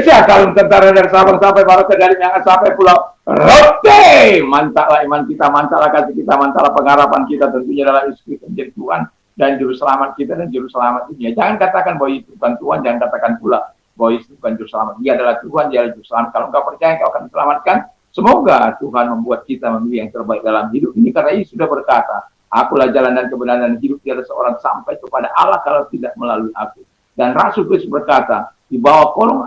Kalau tentara dari Sabang sampai Merauke, dari Miangas sampai Pulau Rote. Mantaplah iman kita, mantaplah kasih kita, mantaplah pengharapan kita tentunya adalah Yesus Kristus menjadi Tuhan dan Juru Selamat kita dan Juru Selamat dunia. Jangan katakan bahwa itu bukan Tuhan, jangan katakan pula bahwa Yesus bukan Juru Selamat. Dia adalah Tuhan, dia adalah Juru Selamat. Kalau engkau percaya, engkau akan diselamatkan. Semoga Tuhan membuat kita memilih yang terbaik dalam hidup ini, karena Yesus sudah berkata, akulah jalan dan kebenaran dan hidup, tiada seorang sampai kepada Allah kalau tidak melalui aku. Dan Rasul Kristus berkata, di bawah kolong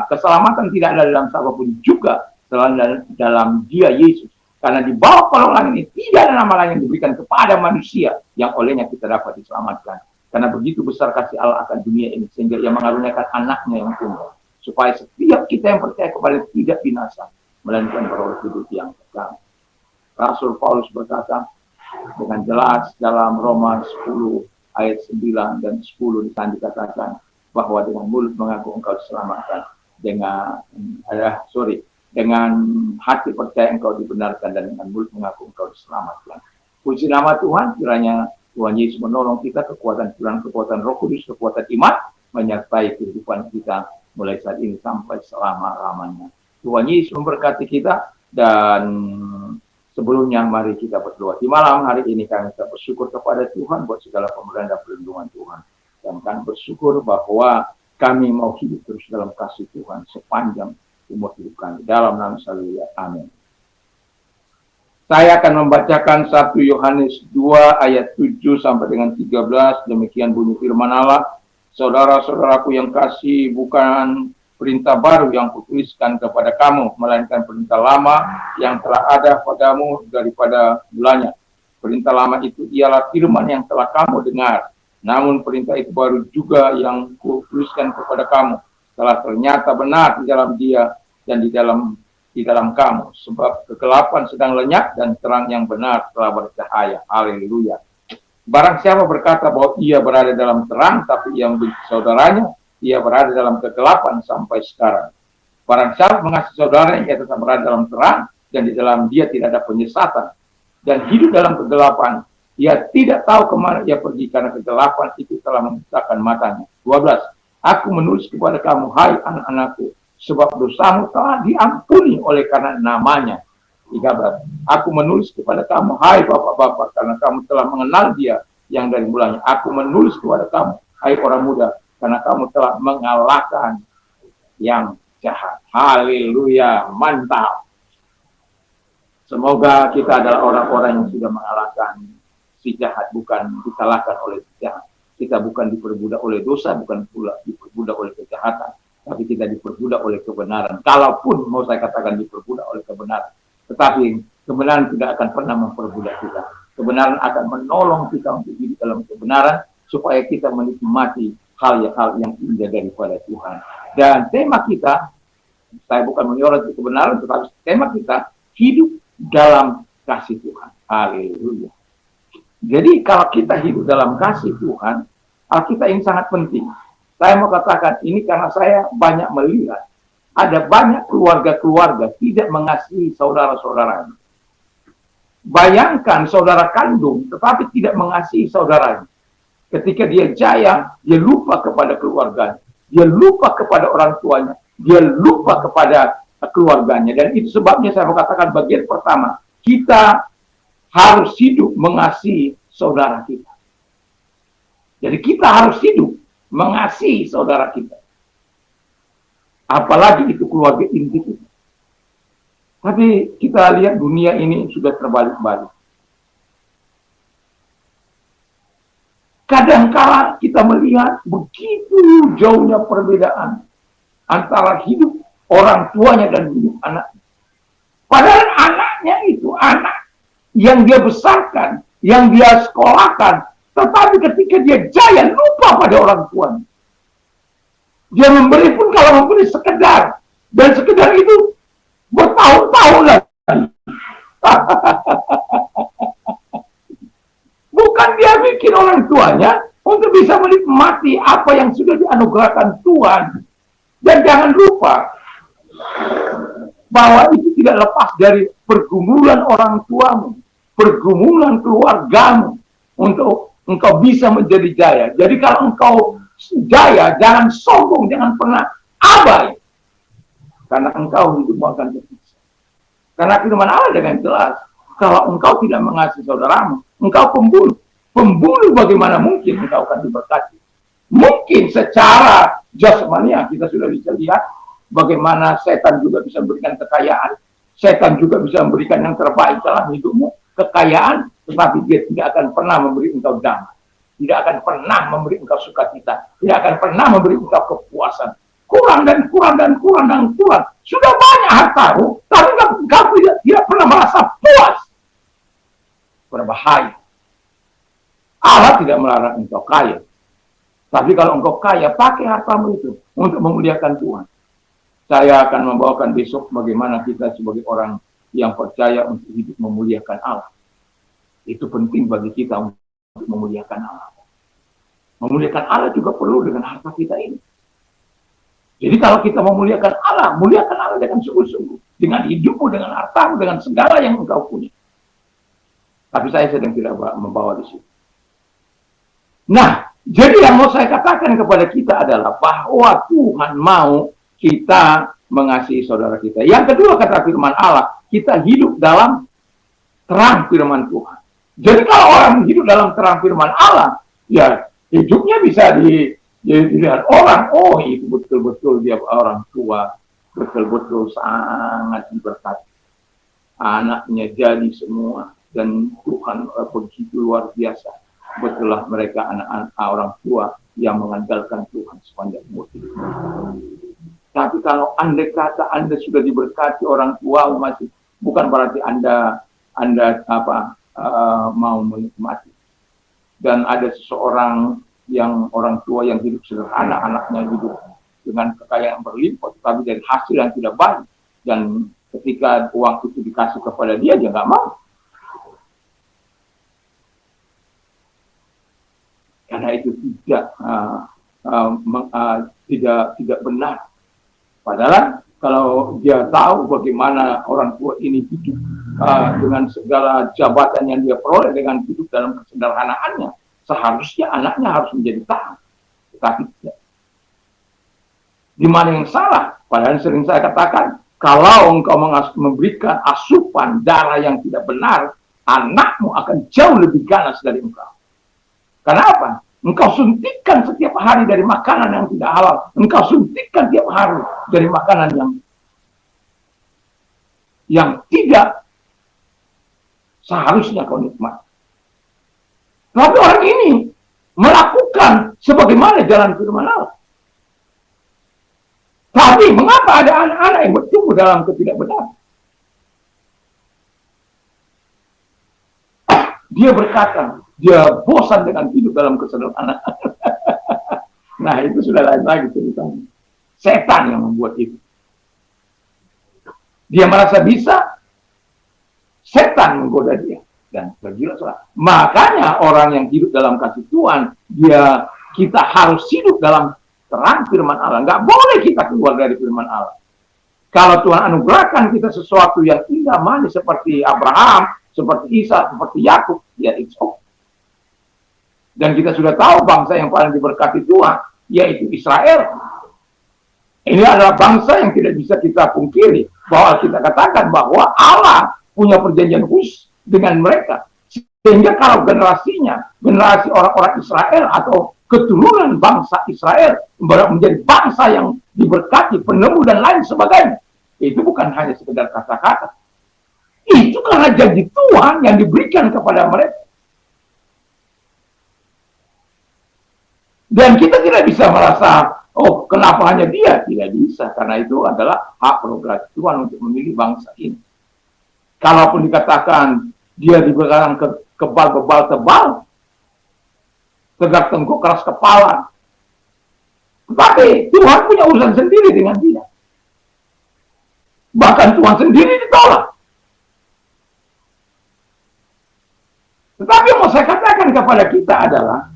keselamatan tidak ada dalam siapapun juga selain dalam Dia Yesus. Karena di bawah kolong langit ini tidak ada nama lain yang diberikan kepada manusia yang olehnya kita dapat diselamatkan. Karena begitu besar kasih Allah akan dunia ini, sehingga Ia mengaruniakan anaknya yang tunggal, supaya setiap kita yang percaya kepada tidak binasa, melainkan beroleh hidup yang kekal. Rasul Paulus berkata dengan jelas dalam Roma 10 ayat 9 dan 10 di sana dikatakan bahwa dengan mulut mengaku engkau diselamatkan, dengan hati percaya engkau dibenarkan, dan dengan mulut mengaku engkau diselamatkan. Puji nama Tuhan, kiranya Tuhan Yesus menolong kita, kekuatan Tuhan, kekuatan Roh Kudus, kekuatan iman menyertai kehidupan kita mulai saat ini sampai selama-lamanya. Tuhan Yesus memberkati kita, dan sebelumnya mari kita berdoa. Di malam hari ini kami kita bersyukur kepada Tuhan buat segala pemberian dan perlindungan Tuhan. Dan kami bersyukur bahwa kami mau hidup terus dalam kasih Tuhan sepanjang umur hidup kami. Dalam nama Haleluya. Amin. Saya akan membacakan 1 Yohanes 2 ayat 7 sampai dengan 13. Demikian bunyi firman Allah. Saudara-saudaraku yang kasih, bukan perintah baru yang kutuliskan kepada kamu, melainkan perintah lama yang telah ada padamu daripada mulanya. Perintah lama itu ialah firman yang telah kamu dengar. Namun perintah itu baru juga yang kutuliskan kepada kamu, telah ternyata benar di dalam Dia dan di dalam kamu. Sebab kegelapan sedang lenyap dan terang yang benar telah bercahaya. Haleluya. Barang siapa berkata bahwa ia berada dalam terang, tapi ia membenci saudaranya, ia berada dalam kegelapan sampai sekarang. Barang siapa mengasihi saudaranya, ia tetap berada dalam terang, dan di dalam Dia tidak ada penyesatan. Dan hidup dalam kegelapan, ia tidak tahu kemana ia pergi, karena kegelapan itu telah membutakan matanya. 12. Aku menulis kepada kamu, hai anak-anakku, sebab dosamu telah diampuni oleh karena namanya. 13. Aku menulis kepada kamu, hai bapak-bapak, karena kamu telah mengenal Dia yang dari mulanya. Aku menulis kepada kamu, hai orang muda, karena kamu telah mengalahkan yang jahat. Haleluya, mantap. Semoga kita adalah orang-orang yang sudah mengalahkan si jahat, bukan dikalahkan oleh si jahat. Kita bukan diperbudak oleh dosa, bukan pula diperbudak oleh kejahatan, tapi kita diperbudak oleh kebenaran. Kalaupun mau saya katakan diperbudak oleh kebenaran, tetapi kebenaran tidak akan pernah memperbudak kita. Kebenaran akan menolong kita untuk hidup dalam kebenaran, supaya kita menikmati hal-hal yang indah daripada Tuhan. Dan tema kita, saya bukan menyoroti kebenaran, tetapi tema kita hidup dalam kasih Tuhan. Haleluya. Jadi kalau kita hidup dalam kasih Tuhan, Alkitab ini sangat penting. Saya mau katakan ini karena saya banyak melihat ada banyak keluarga-keluarga tidak mengasihi saudara-saudaranya. Bayangkan saudara kandung tetapi tidak mengasihi saudaranya. Ketika dia jaya, dia lupa kepada keluarganya, dia lupa kepada orang tuanya, dia lupa kepada keluarganya. Dan itu sebabnya saya mau katakan bagian pertama, kita harus hidup mengasihi saudara kita. Jadi kita harus hidup mengasihi saudara kita. Apalagi itu keluarga inti kita. Tapi kita lihat dunia ini sudah terbalik-balik. Kadangkala kita melihat begitu jauhnya perbedaan antara hidup orang tuanya dan hidup anaknya. Padahal anaknya itu anak yang dia besarkan, yang dia sekolahkan, tetapi ketika dia jaya lupa pada orang tuanya. Dia memberi pun kalau memberi sekedar, dan sekedar itu bertahun-tahun lagi. Bukan dia bikin orang tuanya untuk bisa menikmati apa yang sudah dianugerahkan Tuhan. Dan jangan lupa bahwa itu tidak lepas dari pergumulan orang tuamu, pergumulan keluargamu, untuk engkau bisa menjadi jaya. Jadi kalau engkau jaya, jangan sombong, jangan pernah abai karena engkau hidupmu akan tersiksa. Karena firman Allah dengan jelas, kalau engkau tidak mengasihi saudaramu, engkau pembunuh. Pembunuh bagaimana mungkin engkau akan diberkati? Mungkin secara jasmania kita sudah bisa lihat bagaimana setan juga bisa memberikan kekayaan, setan juga bisa memberikan yang terbaik dalam hidupmu, kekayaan, tetapi dia tidak akan pernah memberi engkau damai, tidak akan pernah memberi engkau sukacita, tidak akan pernah memberi engkau kepuasan. Kurang dan kurang dan kurang dan kurang. Sudah banyak hartamu, tapi engkau tidak pernah merasa puas. Berbahaya. Allah tidak melarang engkau kaya. Tapi kalau engkau kaya, pakai hartamu itu untuk memuliakan Tuhan. Saya akan membawakan besok bagaimana kita sebagai orang yang percaya untuk hidup memuliakan Allah. Itu penting bagi kita untuk memuliakan Allah. Memuliakan Allah juga perlu dengan harta kita ini. Jadi kalau kita memuliakan Allah, muliakan Allah dengan sungguh-sungguh. Dengan hidupmu, dengan hartamu, dengan segala yang engkau punya. Tapi saya sedang tidak membawa di situ. Nah, jadi yang mau saya katakan kepada kita adalah bahwa Tuhan mau kita mengasihi saudara kita. Yang kedua kata firman Allah, kita hidup dalam terang firman Tuhan. Jadi kalau orang hidup dalam terang firman Allah, ya hidupnya bisa dilihat orang, oh itu betul-betul dia orang tua, betul-betul sangat diberkati. Anaknya jadi semua, dan Tuhan begitu luar biasa. Betullah mereka anak-anak orang tua yang mengandalkan Tuhan sepanjang umur hidup. Tapi kalau andai kata Anda sudah diberkati orang tua masih, bukan berarti Anda mau menikmati. Dan ada seseorang yang orang tua yang hidup sederhana, anaknya hidup dengan kekayaan berlimpah, tapi dari hasil yang tidak baik. Dan ketika uang itu dikasih kepada dia nggak mau. Karena itu tidak benar. Padahal kalau dia tahu bagaimana orang tua ini hidup dengan segala jabatan yang dia peroleh, dengan hidup dalam kesederhanaannya, seharusnya anaknya harus menjadi taat. Tetapi tidak. Di mana yang salah? Padahal sering saya katakan, kalau engkau memberikan asupan darah yang tidak benar, anakmu akan jauh lebih ganas dari engkau. Kenapa? Engkau suntikkan setiap hari dari makanan yang tidak halal. Engkau suntikkan tiap hari dari makanan yang tidak seharusnya kau nikmati. Tapi orang ini melakukan sebagaimana jalan firman Allah. Tapi mengapa ada anak-anak yang bertumbuh dalam ketidakbenaran? Dia berkata, dia bosan dengan hidup dalam kesederhanaan. Nah, itu sudah lain lagi ceritanya. Setan yang membuat itu. Dia merasa bisa, setan menggoda dia. Dan bergila-gila. Makanya orang yang hidup dalam kasih Tuhan, kita harus hidup dalam terang firman Allah. Nggak boleh kita keluar dari firman Allah. Kalau Tuhan anugerahkan kita sesuatu yang indah manis seperti Abraham, seperti Isa, seperti Yakub, ya it's okay. Dan kita sudah tahu bangsa yang paling diberkati Tuhan, yaitu Israel. Ini adalah bangsa yang tidak bisa kita pungkiri, bahwa kita katakan bahwa Allah punya perjanjian khusus dengan mereka. Sehingga kalau generasi orang-orang Israel atau keturunan bangsa Israel menjadi bangsa yang diberkati, penemu dan lain sebagainya, itu bukan hanya sekedar kata-kata. Itu karena janji Tuhan yang diberikan kepada mereka. Dan kita tidak bisa merasa, oh kenapa hanya dia? Tidak bisa, karena itu adalah hak prerogatif Tuhan untuk memilih bangsa ini. Kalaupun dikatakan dia diberikan kebal-bebal tebal, tegak tengkuk, keras kepala. Tapi Tuhan punya urusan sendiri dengan dia. Bahkan Tuhan sendiri ditolak. Tetapi yang mau saya katakan kepada kita adalah,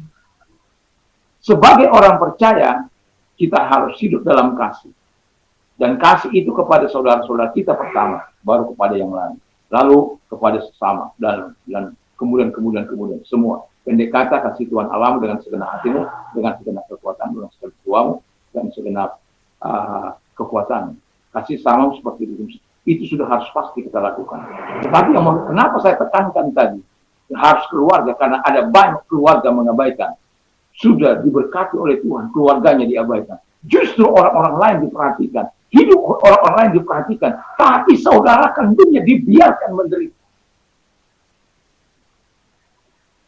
sebagai orang percaya, kita harus hidup dalam kasih. Dan kasih itu kepada saudara-saudara kita pertama, baru kepada yang lain. Lalu kepada sesama, dan kemudian semua. Pendek kata, kasih Tuhan Allahmu dengan segenap hatimu, dengan segenap kekuatanmu, dengan segenap jiwamu, dan segenap kekuatanmu. kasih sama seperti itu. Itu sudah harus pasti kita lakukan. Tetapi kenapa saya tekankan tadi, harus keluarga, karena ada banyak keluarga mengabaikan. Sudah diberkati oleh Tuhan, keluarganya diabaikan. Justru orang-orang lain diperhatikan, hidup orang-orang lain diperhatikan, tapi saudara kandungnya dibiarkan menderita.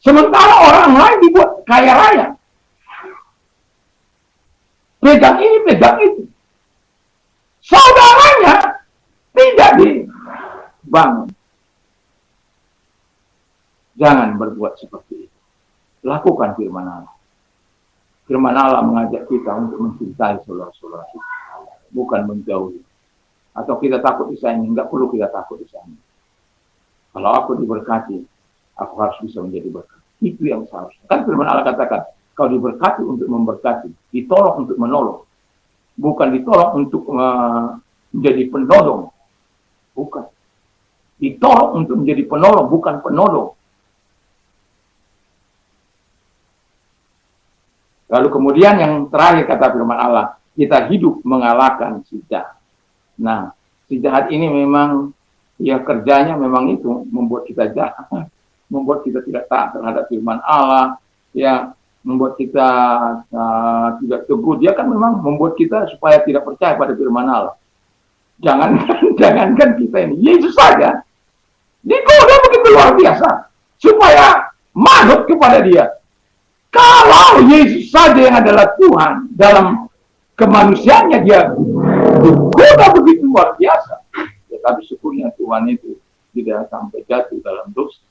Sementara orang lain dibuat kaya raya. Pegang ini, pegang itu. Saudaranya tidak dibangun. Jangan berbuat seperti itu. Lakukan firman Allah. Firman Allah mengajak kita untuk mencintai saudara-saudara kita, bukan menjauhi. Atau kita takut disayangi, enggak perlu kita takut disayangi. Kalau aku diberkati, aku harus bisa menjadi berkat. Itu yang seharusnya. Kan firman Allah katakan, kau diberkati untuk memberkati, ditolong untuk menolong. Bukan ditolong untuk menjadi penolong. Bukan. Ditolong untuk menjadi penolong, bukan penolong. Lalu kemudian yang terakhir kata firman Allah, kita hidup mengalahkan si jahat. Nah, si jahat ini memang, ya kerjanya memang itu, membuat kita jahat, membuat kita tidak taat terhadap firman Allah, ya membuat kita tidak teguh. Dia kan memang membuat kita supaya tidak percaya pada firman Allah. Jangankan kita ini, Yesus saja digoda begitu luar biasa supaya manut kepada dia. Kalau Yesus saja yang adalah Tuhan, dalam kemanusiaannya dia digoda begitu luar biasa. Ya, tapi syukurnya Tuhan itu tidak sampai jatuh dalam dosa.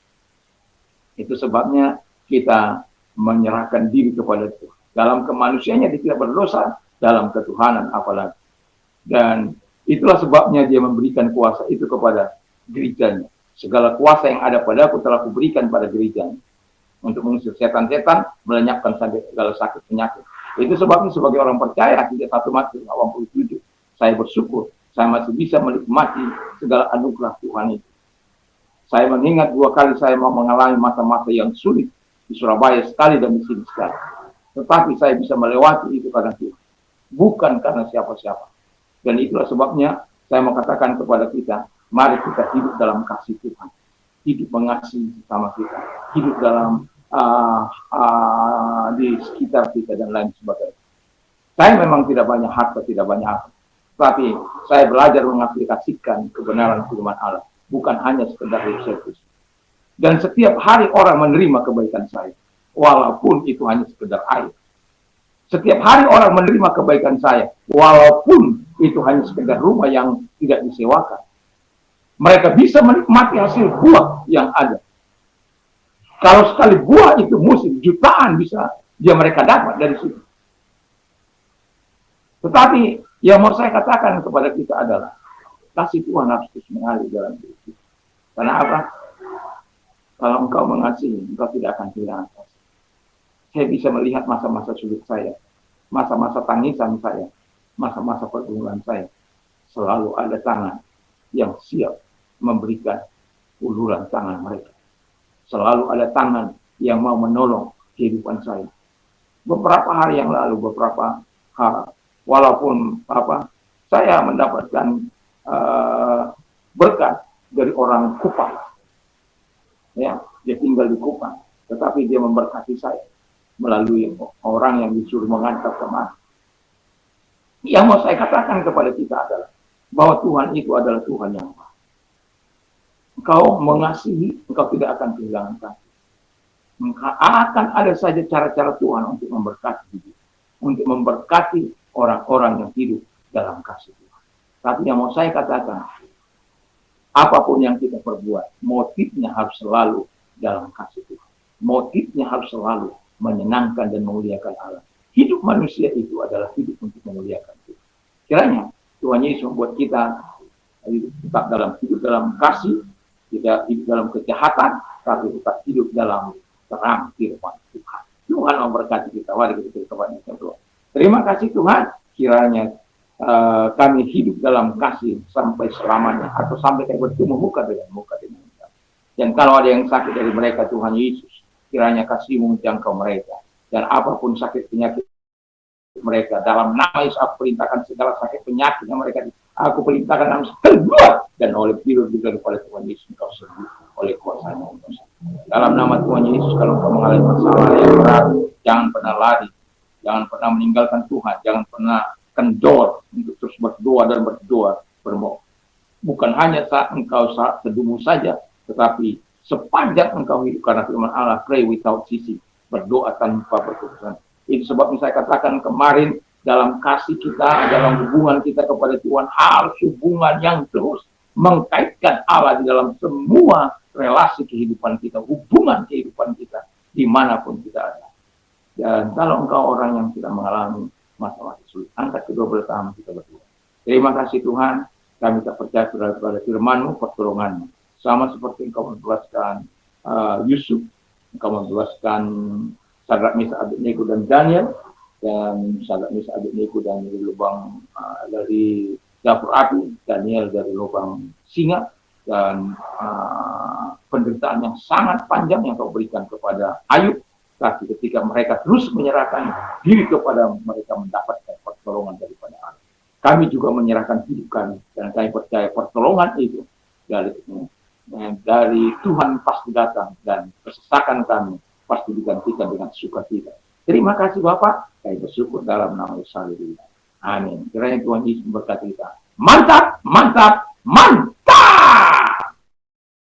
Itu sebabnya kita menyerahkan diri kepada Tuhan. Dalam kemanusiaannya dia tidak berdosa, dalam ketuhanan apalagi. Dan itulah sebabnya dia memberikan kuasa itu kepada gerejanya. Segala kuasa yang ada padaku telah kuberikan pada gerejanya. Untuk mengusir setan-setan, melenyapkan segala sakit penyakit. Itu sebabnya sebagai orang percaya, tidak 1 Matius 87, saya bersyukur, saya masih bisa menikmati segala anugerah Tuhan itu. Saya mengingat 2 kali saya mau mengalami masa-masa yang sulit di Surabaya sekali dan di sini sekali. Tetapi saya bisa melewati itu karena Tuhan, bukan karena siapa-siapa. Dan itulah sebabnya saya mau katakan kepada kita, mari kita hidup dalam kasih Tuhan, hidup mengasihi sesama kita, hidup dalam di sekitar kita dan lain sebagainya. Saya memang tidak banyak harta, tidak banyak apa, tapi saya belajar mengaplikasikan kebenaran firman Allah, bukan hanya sekedar lip service. Dan setiap hari orang menerima kebaikan saya, walaupun itu hanya sekedar air. Setiap hari orang menerima kebaikan saya, walaupun itu hanya sekedar rumah yang tidak disewakan. Mereka bisa menikmati hasil buah yang ada. Kalau sekali buah itu musim, jutaan bisa mereka dapat dari situ. Tetapi yang mau saya katakan kepada kita adalah, kasih Tuhan harus terus mengalir dalam diri kita. Karena apa? Kalau engkau mengasihi, engkau tidak akan kehilangan kasih. Saya bisa melihat masa-masa sulit saya, masa-masa tangisan saya, masa-masa pergumulan saya. Selalu ada tangan yang siap memberikan uluran tangan mereka. Selalu ada tangan yang mau menolong kehidupan saya. Beberapa hari yang lalu, walaupun saya mendapatkan berkat dari orang Kupang. Ya, dia tinggal di Kupang, tetapi dia memberkati saya melalui orang yang disuruh mengantar kemana. Yang mau saya katakan kepada kita adalah bahwa Tuhan itu adalah Tuhan yang baik. Engkau mengasihi, engkau tidak akan kehilangan kasih. Akan ada saja cara-cara Tuhan untuk memberkati hidup, untuk memberkati orang-orang yang hidup dalam kasih Tuhan. Tapi yang mau saya katakan, apapun yang kita perbuat, motifnya harus selalu dalam kasih Tuhan. Motifnya harus selalu menyenangkan dan memuliakan Allah. Hidup manusia itu adalah hidup untuk memuliakan Tuhan. Kiranya Tuhan Yesus membuat kita tetap hidup dalam kasih, tidak hidup dalam kejahatan, tapi tetap hidup dalam terang firman Tuhan. Tuhan memberkati kita. Mari kita kepada Tuhan. Terima kasih Tuhan. Kiranya kami hidup dalam kasih sampai selamanya, atau sampai kita bertemu muka dengan kita. Dan kalau ada yang sakit dari mereka, Tuhan Yesus, kiranya kasih-Mu menjangkau mereka. Dan apapun sakit penyakit mereka, dalam nama Yesus aku perintahkan segala sakit penyakit yang mereka Aku perintahkan kamu keluar, dan oleh tidur juga kepada Tuhan Yesus engkau sembuh oleh kuasanya. Dalam nama Tuhan Yesus, kalau engkau mengalami masalah yang berat, jangan pernah lari, jangan pernah meninggalkan Tuhan, jangan pernah kendor untuk terus berdoa dan berdoa, bermohon. Bukan hanya saat engkau saat teduhmu saja, tetapi sepanjang engkau hidup, karena firman Allah, pray without ceasing, berdoa tanpa berputus. Itu sebab saya katakan kemarin, dalam kasih kita, dalam hubungan kita kepada Tuhan, harus hubungan yang terus mengkaitkan Allah di dalam semua relasi kehidupan kita, hubungan kehidupan kita, dimanapun kita ada. Dan kalau engkau orang yang tidak mengalami masalah sulit, angkat kedua belah tangan kita berdua. Terima kasih Tuhan, kami tak percaya pada firman-Mu, pertolongan-Mu. Sama seperti engkau membebaskan Yusuf, engkau membebaskan Sadrak, Mesak, Abednego dan Daniel, dan Sadrak, Mesak, Abednego dan dari lubang dari dapur api, Daniel dari lubang singa, dan penderitaan yang sangat panjang yang kau berikan kepada Ayub. Tapi ketika mereka terus menyerahkan diri kepada, mereka mendapatkan pertolongan daripada Allah. Kami juga menyerahkan hidup kami, dan kami percaya pertolongan itu dari Tuhan pasti datang, dan kesesakan kami pasti digantikan dengan sukacita. Terima kasih Bapak, kami bersyukur dalam nama Yesus. Amin. Kiranya Tuhan Yesus memberkati kita. Mantap, mantap, mantap.